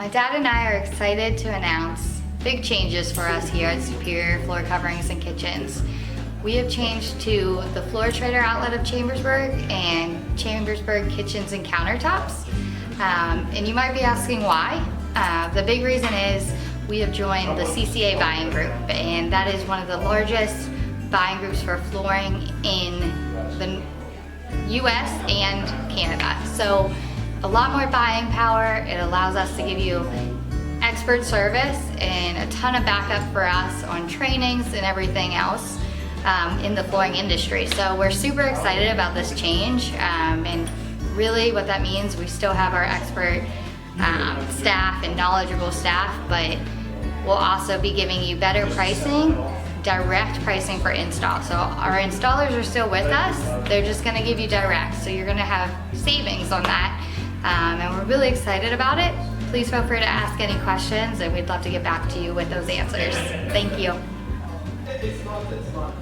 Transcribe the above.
My dad and I are excited to announce big changes for us here at Superior Floor Coverings and Kitchens. We have changed to the Floor Trader outlet of Chambersburg and Chambersburg Kitchens and Countertops. And you might be asking why. The big reason is we have joined the CCA buying group, and that is one of the largest buying groups for flooring in the US and Canada. So a lot more buying power. It allows us to give you expert service and a ton of backup for us on trainings and everything else in the flooring industry. So we're super excited about this change, and really what that means, we still have our expert staff and knowledgeable staff, but we'll also be giving you better pricing, direct pricing for install. So our installers are still with us, they're just gonna give you direct. So you're gonna have savings on that, and we're really excited about it. Please feel free to ask any questions, and we'd love to get back to you with those answers. Thank you. It's not.